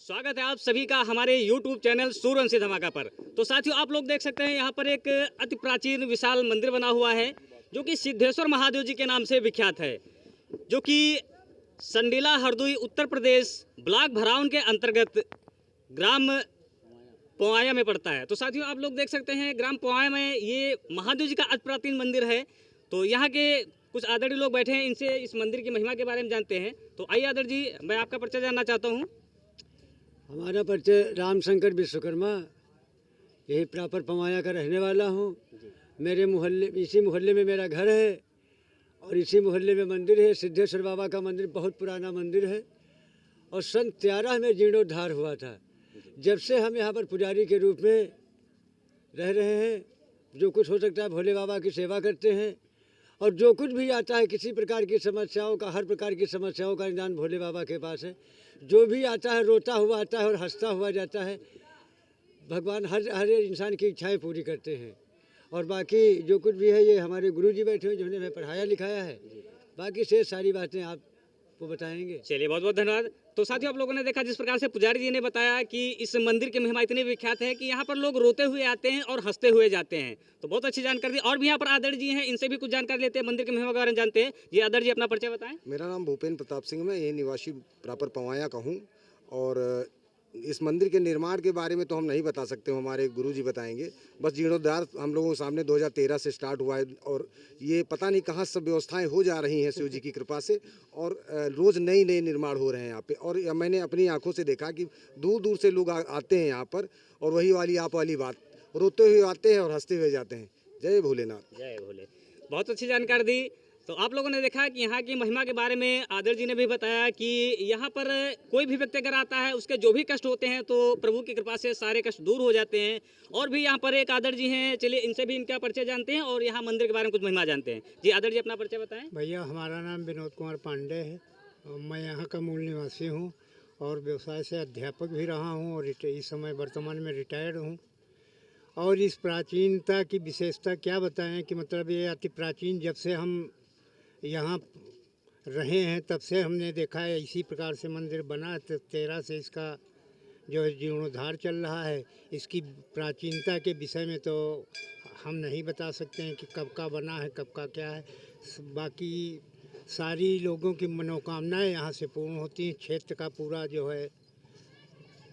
स्वागत है आप सभी का हमारे YouTube चैनल सूर्यवंशी धमाका पर। तो साथियों, आप लोग देख सकते हैं यहाँ पर एक अति प्राचीन विशाल मंदिर बना हुआ है जो कि सिद्धेश्वर महादेव जी के नाम से विख्यात है, जो कि संडीला हरदोई उत्तर प्रदेश ब्लॉक भरावन के अंतर्गत ग्राम पोवाया में पड़ता है। तो साथियों, आप लोग देख सकते हैं ग्राम पोवाया में ये महादेव जी का अति प्राचीन मंदिर है। तो यहाँ के कुछ आदरणीय लोग बैठे हैं, इनसे इस मंदिर की महिमा के बारे में जानते हैं। तो आइए आदर जी, मैं आपका परिचय जानना चाहता हूँ। हमारा परिचय रामशंकर विश्वकर्मा, यही प्रॉपर पवाया का रहने वाला हूँ। मेरे मोहल्ले, इसी मोहल्ले में मेरा घर है और इसी मोहल्ले में मंदिर है। सिद्धेश्वर बाबा का मंदिर बहुत पुराना मंदिर है और सन 13 में जीर्णोद्धार हुआ था। जब से हम यहाँ पर पुजारी के रूप में रह रहे हैं, जो कुछ हो सकता है भोले बाबा की सेवा करते हैं और जो कुछ भी आता है किसी प्रकार की समस्याओं का, हर प्रकार की समस्याओं का निदान भोले बाबा के पास है। जो भी आता है रोता हुआ आता है और हंसता हुआ जाता है। भगवान हर इंसान की इच्छाएं पूरी करते हैं। और बाकी जो कुछ भी है ये हमारे गुरुजी बैठे हुए जिन्होंने हमें पढ़ाया लिखाया है। बाकी से सारी बातें आपको बताएंगे। चलिए, बहुत बहुत धन्यवाद। तो साथियों, आप लोगों ने देखा जिस प्रकार से पुजारी जी ने बताया कि इस मंदिर की महिमा इतनी विख्यात है कि यहाँ पर लोग रोते हुए आते हैं और हंसते हुए जाते हैं। तो बहुत अच्छी जानकारी दी। और भी यहाँ पर आदर जी हैं, इनसे भी कुछ जानकारी लेते हैं, मंदिर की महिमा के बारे में जानते हैं। जी आदर जी, अपना परिचय बताएं। मेरा नाम भूपेन्द्र प्रताप सिंह, मैं यही निवासी प्रॉपर पवाया का हूँ। और इस मंदिर के निर्माण के बारे में तो हम नहीं बता सकते, हमारे गुरुजी बताएंगे। बस जीर्णोद्धार हम लोगों के सामने 2013 से स्टार्ट हुआ है और ये पता नहीं कहाँ सब व्यवस्थाएं हो जा रही हैं शिव जी की कृपा से। और रोज़ नई नए निर्माण हो रहे हैं यहाँ पे। और मैंने अपनी आंखों से देखा कि दूर दूर से लोग आते हैं यहाँ पर और वही वाली आप वाली बात, रोते हुए आते हैं और हंसते हुए जाते हैं। जय भोलेनाथ। जय भोले। बहुत अच्छी जानकारी दी। तो आप लोगों ने देखा कि यहाँ की महिमा के बारे में आदर जी ने भी बताया कि यहाँ पर कोई भी व्यक्ति अगर आता है, उसके जो भी कष्ट होते हैं तो प्रभु की कृपा से सारे कष्ट दूर हो जाते हैं। और भी यहाँ पर एक आदर जी हैं, चलिए इनसे भी इनका परिचय जानते हैं और यहाँ मंदिर के बारे में कुछ महिमा जानते हैं। जी आदर जी, अपना परिचय बताएं। भैया, हमारा नाम विनोद कुमार पांडे है और मैं यहाँ का मूल निवासी हूँ और व्यवसाय से अध्यापक भी रहा हूँ और इस समय वर्तमान में रिटायर्ड हूँ। और इस प्राचीनता की विशेषता क्या बताएं कि मतलब ये अति प्राचीन, जब से हम यहाँ रहे हैं तब से हमने देखा है इसी प्रकार से मंदिर बना। 13 से इसका जो है जीर्णोद्धार चल रहा है। इसकी प्राचीनता के विषय में तो हम नहीं बता सकते हैं कि कब का बना है, कब का क्या है। बाकी सारी लोगों की मनोकामनाएं यहाँ से पूर्ण होती हैं। क्षेत्र का पूरा जो है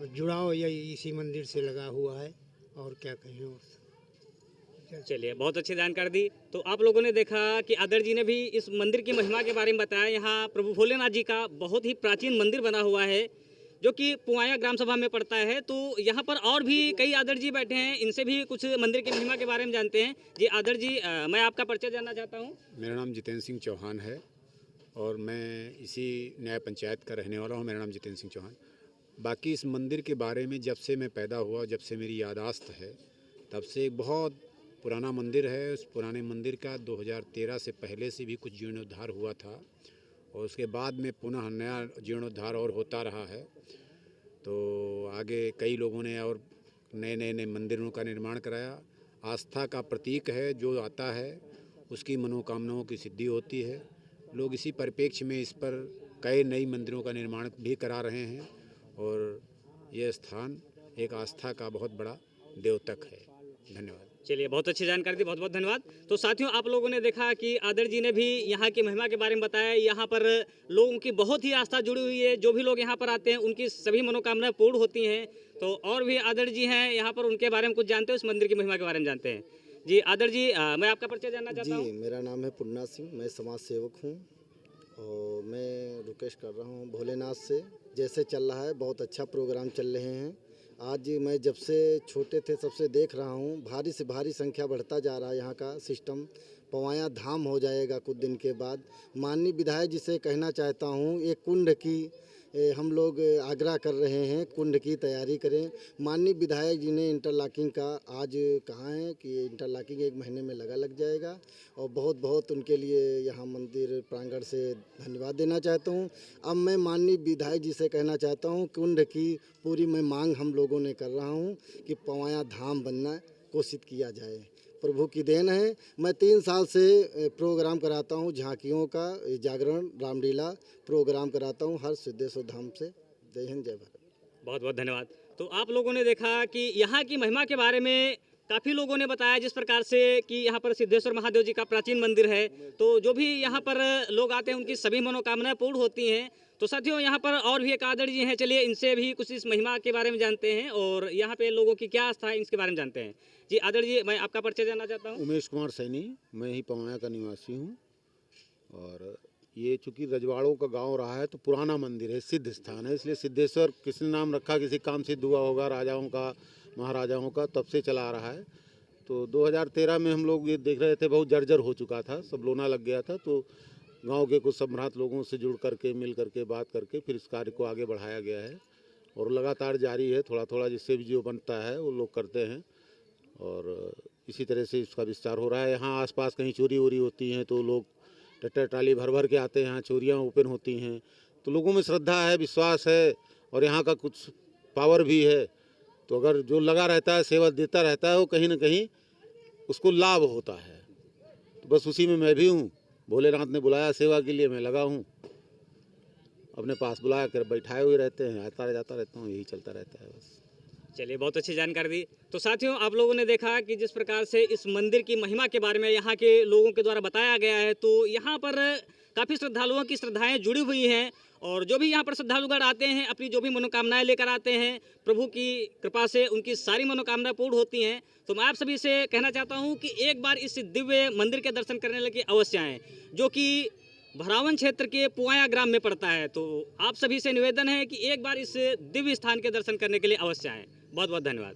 जुड़ाव यही इसी मंदिर से लगा हुआ है। और क्या कहें और। चलिए, बहुत अच्छी जानकारी दी। तो आप लोगों ने देखा कि आदर जी ने भी इस मंदिर की महिमा के बारे में बताया। यहाँ प्रभु भोलेनाथ जी का बहुत ही प्राचीन मंदिर बना हुआ है जो कि पुवाया ग्राम सभा में पड़ता है। तो यहाँ पर और भी कई आदर जी बैठे हैं, इनसे भी कुछ मंदिर की महिमा के बारे में जानते हैं। जी आदर जी, मैं आपका परिचय जानना चाहता हूँ। मेरा नाम जितेंद्र सिंह चौहान है और मैं इसी न्याय पंचायत का रहने वाला हूँ। मेरा नाम जितेंद्र सिंह चौहान। बाकी इस मंदिर के बारे में जब से मैं पैदा हुआ, जब से मेरी यादाश्त है, तब से एक बहुत पुराना मंदिर है। उस पुराने मंदिर का 2013 से पहले से भी कुछ जीर्णोद्धार हुआ था और उसके बाद में पुनः नया जीर्णोद्धार और होता रहा है। तो आगे कई लोगों ने और नए नए मंदिरों का निर्माण कराया। आस्था का प्रतीक है, जो आता है उसकी मनोकामनाओं की सिद्धि होती है। लोग इसी परिप्रेक्ष्य में इस पर कई नई मंदिरों का निर्माण भी करा रहे हैं और यह स्थान एक आस्था का बहुत बड़ा द्योतक है। धन्यवाद। चलिए, बहुत अच्छी जानकारी दी, बहुत बहुत धन्यवाद। तो साथियों, आप लोगों ने देखा कि आदर जी ने भी यहाँ की महिमा के बारे में बताया। यहाँ पर लोगों की बहुत ही आस्था जुड़ी हुई है। जो भी लोग यहाँ पर आते हैं उनकी सभी मनोकामनाएं पूर्ण होती हैं। तो और भी आदर जी हैं यहाँ पर, उनके बारे में कुछ जानते हैं, उस मंदिर की महिमा के बारे में जानते हैं। जी आदर जी, मैं आपका परिचय जानना चाहता हूँ। जी, मेरा नाम है पुन्ना सिंह, मैं समाज सेवक हूँ और मैं रिक्वेस्ट कर रहा हूँ भोलेनाथ से, जैसे चल रहा है बहुत अच्छा प्रोग्राम चल रहे हैं। आज मैं जब से छोटे थे सबसे देख रहा हूँ, भारी से भारी संख्या बढ़ता जा रहा है। यहाँ का सिस्टम पवाया धाम हो जाएगा कुछ दिन के बाद। माननीय विधायक जी से कहना चाहता हूँ, एक कुंड की हम लोग आग्रह कर रहे हैं, कुंड की तैयारी करें। माननीय विधायक जी ने इंटरलॉकिंग का आज कहा है कि इंटरलॉकिंग 1 महीने में लग जाएगा और बहुत बहुत उनके लिए यहाँ मंदिर प्रांगण से धन्यवाद देना चाहता हूँ। अब मैं माननीय विधायक जी से कहना चाहता हूँ, कुंड की पूरी मैं मांग हम लोगों ने कर रहा हूँ कि पवाया धाम बनना कोशिश किया जाए। प्रभु की देन है। मैं 3 साल से प्रोग्राम कराता हूँ, झांकियों का, जागरण, रामलीला प्रोग्राम कराता हूँ हर सिद्धेश्वर धाम से। जय हिंद, जय भारत। बहुत बहुत धन्यवाद। तो आप लोगों ने देखा कि यहाँ की महिमा के बारे में काफ़ी लोगों ने बताया, जिस प्रकार से कि यहाँ पर सिद्धेश्वर महादेव जी का प्राचीन मंदिर है, तो जो भी यहाँ पर लोग आते हैं उनकी सभी मनोकामनाएं पूर्ण होती हैं। तो साथियों, यहाँ पर और भी एक आदर जी हैं, चलिए इनसे भी कुछ इस महिमा के बारे में जानते हैं और यहाँ पे लोगों की क्या आस्था है इसके बारे में जानते हैं। जी आदर जी, मैं आपका परिचय जानना चाहता हूँ। उमेश कुमार सैनी, मैं ही पवाया का निवासी हूँ। और ये चूँकि रजवाड़ों का गांव रहा है तो पुराना मंदिर है, सिद्ध स्थान है, इसलिए सिद्धेश्वर किसने नाम रखा, किसी काम सिद्ध हुआ होगा, राजाओं का महाराजाओं का, तब से चला आ रहा है। तो 2013 में हम लोग ये देख रहे थे, बहुत जर्जर हो चुका था, सब लोना लग गया था। तो गांव के कुछ सम्राट लोगों से जुड़ करके, मिल करके, बात करके फिर इस कार्य को आगे बढ़ाया गया है और लगातार जारी है। थोड़ा थोड़ा जिससे भी जो बनता है वो लोग करते हैं और इसी तरह से इसका विस्तार हो रहा है। यहाँ आसपास कहीं चोरी वोरी होती हैं तो लोग ट्रैक्टर ट्राली भर भर के आते हैं, यहाँ चोरियाँ ओपन होती हैं। तो लोगों में श्रद्धा है, विश्वास है और यहाँ का कुछ पावर भी है। तो अगर जो लगा रहता है, सेवा देता रहता है, वो कहीं ना कहीं उसको लाभ होता है। तो बस उसी में मैं भी हूँ। भोलेनाथ ने बुलाया सेवा के लिए, मैं लगा हूँ, अपने पास बुलाया कर बैठाए हुए रहते हैं, आता जाता रहता हूँ, यही चलता रहता है बस। चलिए, बहुत अच्छी जानकारी दी। तो साथियों, आप लोगों ने देखा कि जिस प्रकार से इस मंदिर की महिमा के बारे में यहाँ के लोगों के द्वारा बताया गया है, तो यहाँ पर काफ़ी श्रद्धालुओं की श्रद्धाएं जुड़ी हुई हैं और जो भी यहाँ पर श्रद्धालुगण आते हैं, अपनी जो भी मनोकामनाएं लेकर आते हैं, प्रभु की कृपा से उनकी सारी मनोकामनाएं पूर्ण होती हैं। तो मैं आप सभी से कहना चाहता हूँ कि एक बार इस दिव्य मंदिर के दर्शन करने लगे अवश्य आएँ, जो कि भरावन क्षेत्र के पुआया ग्राम में पड़ता है। तो आप सभी से निवेदन है कि एक बार इस दिव्य स्थान के दर्शन करने के लिए अवश्य आएँ। बहुत बहुत धन्यवाद।